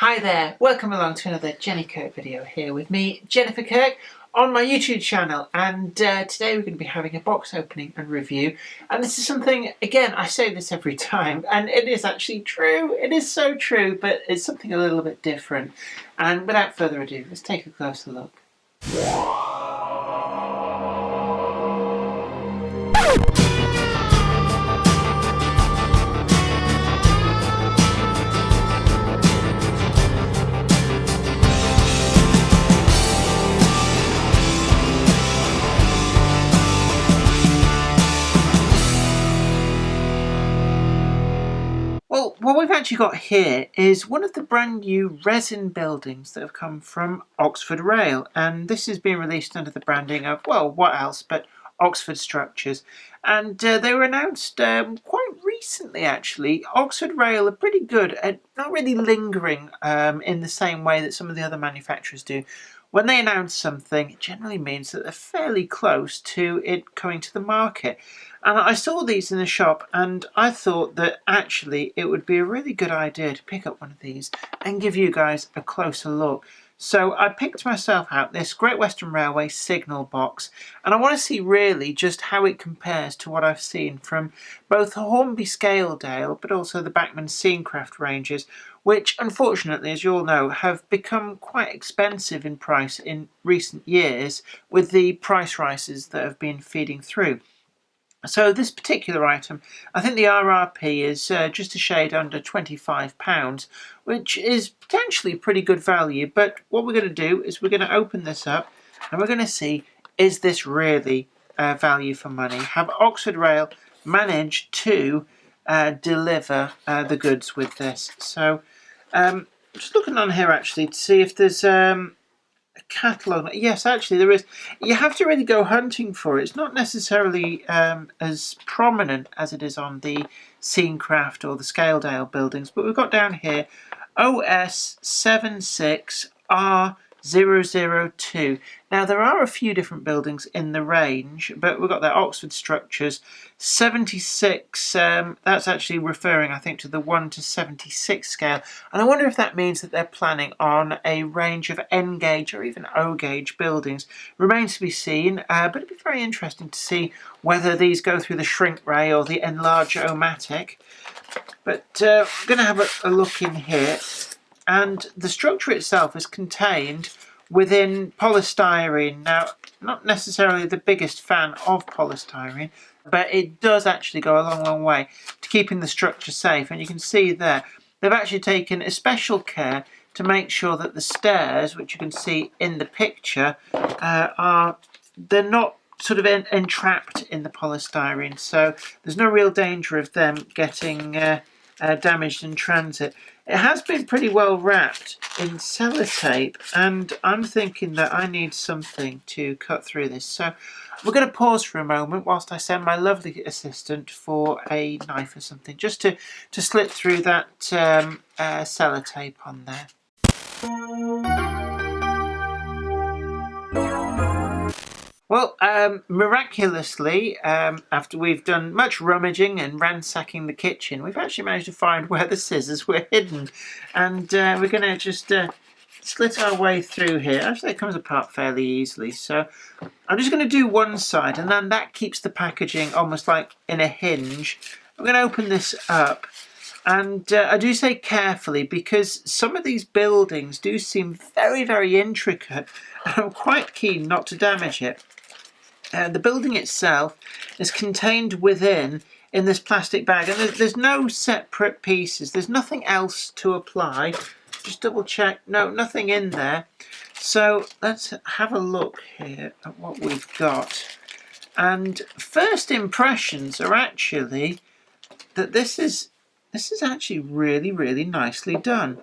Hi there, welcome along to another Jenny Kirk video here with me, Jennifer Kirk, on my YouTube channel. And today we're going to be having a box opening and review. And this is something, again, I say this every time, and it is actually true. It is so true, but it's something a little bit different. And without further ado, let's take a closer look. Well, what we've actually got here is one of the brand new resin buildings that have come from Oxford Rail, and this has been released under the branding of, well, what else but Oxford Structures. And they were announced quite recently, actually. Oxford Rail are pretty good at not really lingering in the same way that some of the other manufacturers do. When they announce something, it generally means that they're fairly close to it coming to the market. And I saw these in the shop and I thought that actually it would be a really good idea to pick up one of these and give you guys a closer look. So I picked myself out this Great Western Railway signal box, and I want to see really just how it compares to what I've seen from both the Hornby Scaledale but also the Bachmann Scenecraft ranges, which unfortunately, as you all know, have become quite expensive in price in recent years with the price rises that have been feeding through. So this particular item, I think the RRP is just a shade under £25, which is potentially pretty good value. But what we're going to do is we're going to open this up and we're going to see, is this really value for money? Have Oxford Rail managed to deliver the goods with this? So just looking on here actually to see if there's catalogue. Yes, actually there is. You have to really go hunting for it. It's not necessarily as prominent as it is on the Scenecraft or the Scaledale buildings, but we've got down here OS76R002. Now there are a few different buildings in the range, but we've got the Oxford Structures 76. That's actually referring, I think, to the 1 to 76 scale, and I wonder if that means that they're planning on a range of N gauge or even O gauge buildings. Remains to be seen, but it'd be very interesting to see whether these go through the shrink ray or the enlarge-o-matic. But I'm going to have a look in here, and the structure itself is contained within polystyrene. Now, not necessarily the biggest fan of polystyrene, but it does actually go a long way to keeping the structure safe. And you can see there, they've actually taken a special care to make sure that the stairs, which you can see in the picture, they're not sort of entrapped in the polystyrene, so there's no real danger of them getting damaged in transit. It has been pretty well wrapped in sellotape, and I'm thinking that I need something to cut through this. So we're going to pause for a moment whilst I send my lovely assistant for a knife or something, just to slit through that sellotape on there. Well, miraculously, after we've done much rummaging and ransacking the kitchen, we've actually managed to find where the scissors were hidden. And we're going to just slit our way through here. Actually, it comes apart fairly easily. So I'm just going to do one side, and then that keeps the packaging almost like in a hinge. I'm going to open this up. And I do say carefully, because some of these buildings do seem very, very intricate, and I'm quite keen not to damage it. The building itself is contained within in this plastic bag, and there's no separate pieces. There's nothing else to apply. Just double check. No, nothing in there. So let's have a look here at what we've got. And first impressions are actually that this is actually really, really nicely done.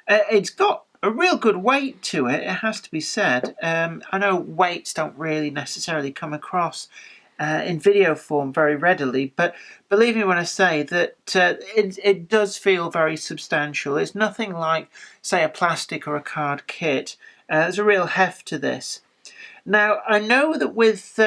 It's got a real good weight to it, it has to be said. I know weights don't really necessarily come across in video form very readily, but believe me when I say that it does feel very substantial. It's nothing like, say, a plastic or a card kit. There's a real heft to this. Now, I know that with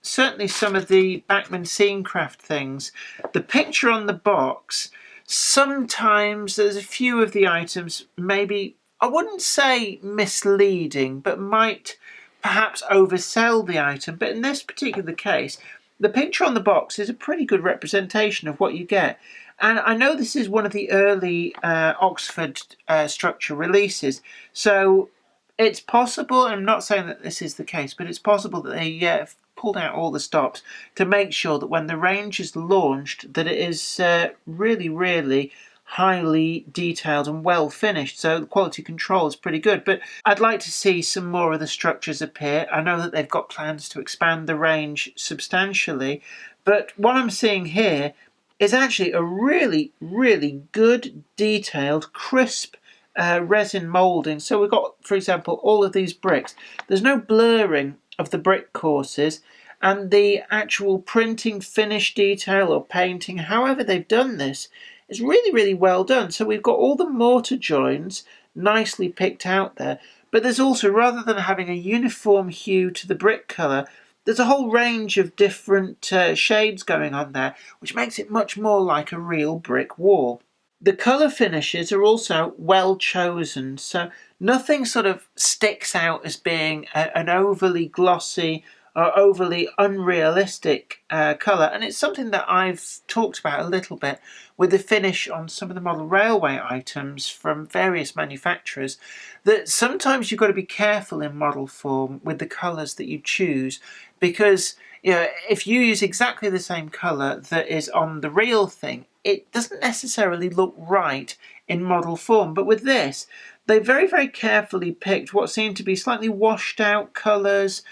certainly some of the Bachmann Scenecraft things, the picture on the box Sometimes there's a few of the items maybe, I wouldn't say misleading, but might perhaps oversell the item. But in this particular case, the picture on the box is a pretty good representation of what you get. And I know this is one of the early Oxford structure releases, so it's possible, I'm not saying that this is the case, but it's possible that they pulled out all the stops to make sure that when the range is launched that it is really, really highly detailed and well finished, so the quality control is pretty good. But I'd like to see some more of the structures appear. I know that they've got plans to expand the range substantially, but what I'm seeing here is actually a really, really good, detailed, crisp resin moulding. So we've got, for example, all of these bricks. There's no blurring of the brick courses, and the actual printing, finish detail or painting, however they've done this, is really, really well done. So we've got all the mortar joins nicely picked out there, but there's also, rather than having a uniform hue to the brick colour, there's a whole range of different shades going on there, which makes it much more like a real brick wall. The colour finishes are also well chosen, so nothing sort of sticks out as being an overly glossy or overly unrealistic colour. And it's something that I've talked about a little bit with the finish on some of the model railway items from various manufacturers, that sometimes you've got to be careful in model form with the colours that you choose, because if you use exactly the same colour that is on the real thing, it doesn't necessarily look right in model form. But with this, they very, very carefully picked what seemed to be slightly washed out colours,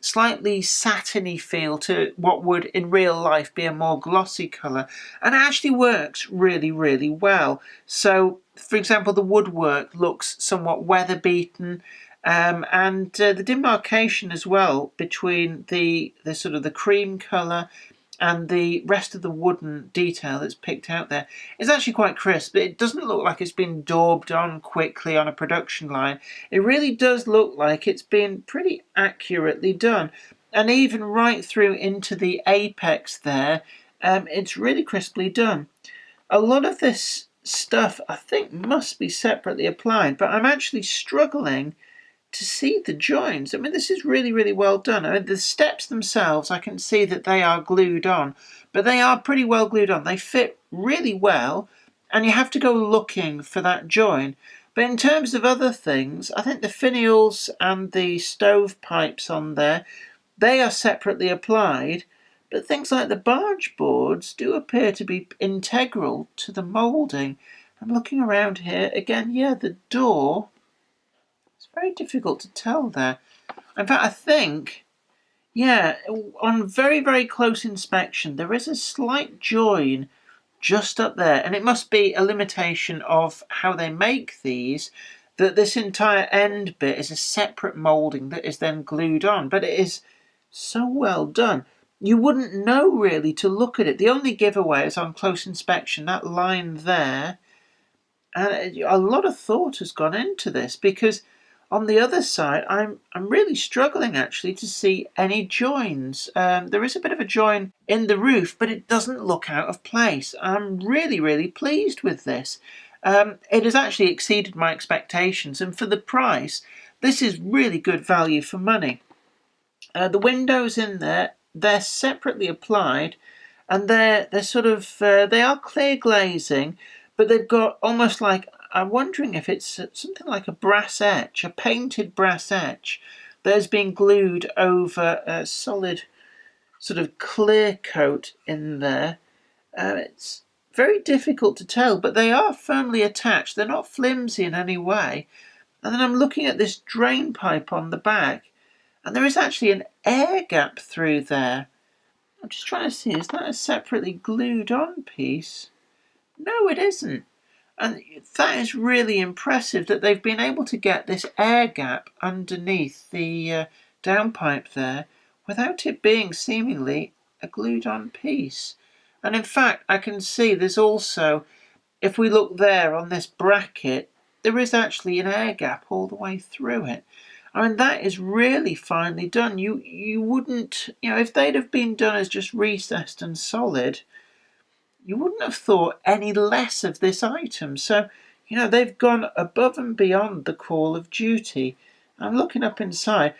slightly satiny feel to what would in real life be a more glossy colour, and it actually works really, really well. So, for example, the woodwork looks somewhat weather beaten, and the demarcation as well between the sort of the cream colour and the rest of the wooden detail that's picked out there is actually quite crisp. It doesn't look like it's been daubed on quickly on a production line. It really does look like it's been pretty accurately done. And even right through into the apex there, it's really crisply done. A lot of this stuff I think must be separately applied, but I'm actually struggling to see the joins. I mean, this is really, really well done. I mean, the steps themselves, I can see that they are glued on, but they are pretty well glued on. They fit really well, and you have to go looking for that join. But in terms of other things, I think the finials and the stovepipes on there, they are separately applied, but things like the barge boards do appear to be integral to the moulding. I'm looking around here again. Yeah, the door, it's very difficult to tell there. In fact, I think, yeah, on very, very close inspection, there is a slight join just up there. And it must be a limitation of how they make these, that this entire end bit is a separate moulding that is then glued on. But it is so well done. You wouldn't know really to look at it. The only giveaway is on close inspection, that line there. And a lot of thought has gone into this, because on the other side, I'm really struggling actually to see any joins. There is a bit of a join in the roof, but it doesn't look out of place. I'm really, really pleased with this. It has actually exceeded my expectations, and for the price, this is really good value for money. The windows in there, they're separately applied, and they're sort of they are clear glazing, but they've got almost like, I'm wondering if it's something like a brass etch, a painted brass etch that has been glued over a solid sort of clear coat in there. It's very difficult to tell, but they are firmly attached. They're not flimsy in any way. And then I'm looking at this drain pipe on the back, and there is actually an air gap through there. I'm just trying to see, is that a separately glued on piece? No, it isn't. And that is really impressive that they've been able to get this air gap underneath the downpipe there without it being seemingly a glued on piece. And in fact, I can see there's also, if we look there on this bracket, there is actually an air gap all the way through it. I mean, that is really finely done. You wouldn't, if they'd have been done as just recessed and solid, you wouldn't have thought any less of this item. So, you know, they've gone above and beyond the call of duty. I'm looking up inside.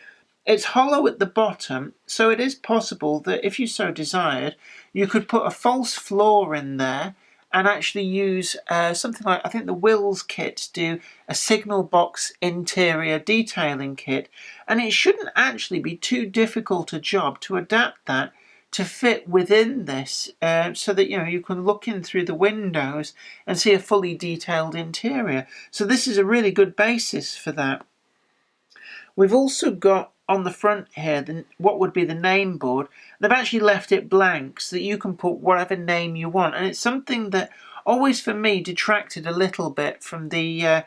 It's hollow at the bottom, so it is possible that if you so desired, you could put a false floor in there and actually use something like, I think the Wills kits do a signal box interior detailing kit, and it shouldn't actually be too difficult a job to adapt that to fit within this, so that, you know, you can look in through the windows and see a fully detailed interior. So this is a really good basis for that. We've also got on the front here what would be the name board. They've actually left it blank so that you can put whatever name you want, and it's something that always for me detracted a little bit from the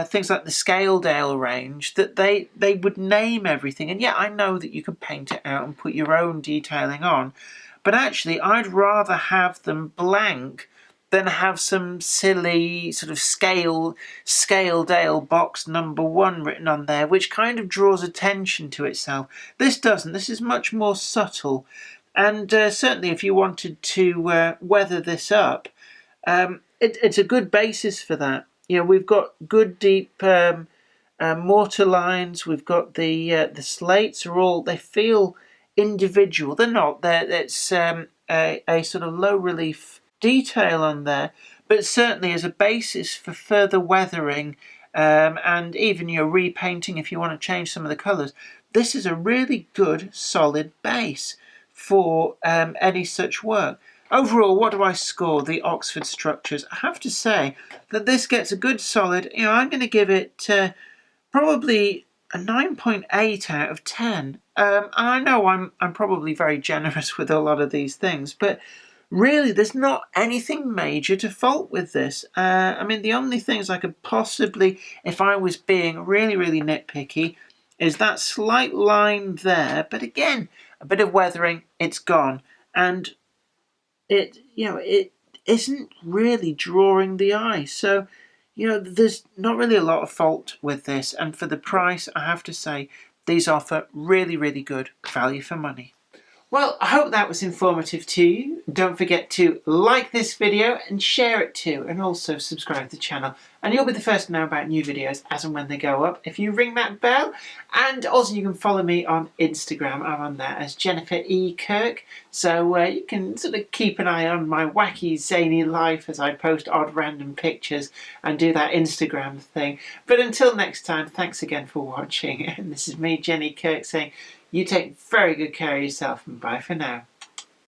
things like the Scaledale range, that they would name everything. And yeah, I know that you can paint it out and put your own detailing on, but actually I'd rather have them blank than have some silly sort of Scaledale box number 1 written on there, which kind of draws attention to itself. This doesn't. This is much more subtle, and certainly if you wanted to weather this up, it's a good basis for that. You know, we've got good deep mortar lines. We've got the slates are all, they feel individual. They're not. It's a sort of low relief detail on there, but certainly as a basis for further weathering, and even your repainting if you want to change some of the colours. This is a really good solid base for any such work. Overall, what do I score the Oxford structures? I have to say that this gets a good solid, you know, I'm going to give it probably a 9.8 out of 10. I know I'm probably very generous with a lot of these things, but really there's not anything major to fault with this. I mean, the only things I could possibly, if I was being really, really nitpicky, is that slight line there. But again, a bit of weathering, it's gone. And it isn't really drawing the eye. So, you know, there's not really a lot of fault with this. And for the price, I have to say, these offer really, really good value for money. Well, I hope that was informative to you. Don't forget to like this video and share it too, and also subscribe to the channel. And you'll be the first to know about new videos as and when they go up if you ring that bell. And also you can follow me on Instagram. I'm on there as Jennifer E. Kirk. So you can sort of keep an eye on my wacky, zany life as I post odd random pictures and do that Instagram thing. But until next time, thanks again for watching. And this is me, Jenny Kirk, saying, you take very good care of yourself, and bye for now.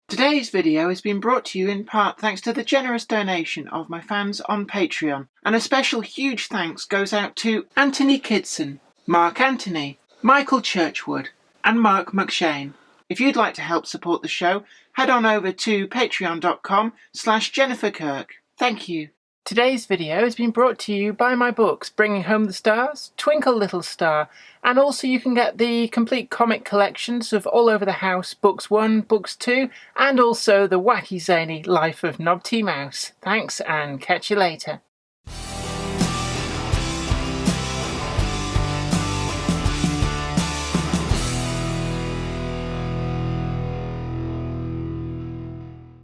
Today's video has been brought to you in part thanks to the generous donation of my fans on Patreon. And a special huge thanks goes out to Anthony Kidson, Mark Anthony, Michael Churchwood, and Mark McShane. If you'd like to help support the show, head on over to patreon.com/Jennifer Kirk. Thank you. Today's video has been brought to you by my books, Bringing Home the Stars, Twinkle Little Star, and also you can get the complete comic collections of All Over the House, Books 1, Books 2, and also the wacky zany Life of Knobty Mouse. Thanks, and catch you later.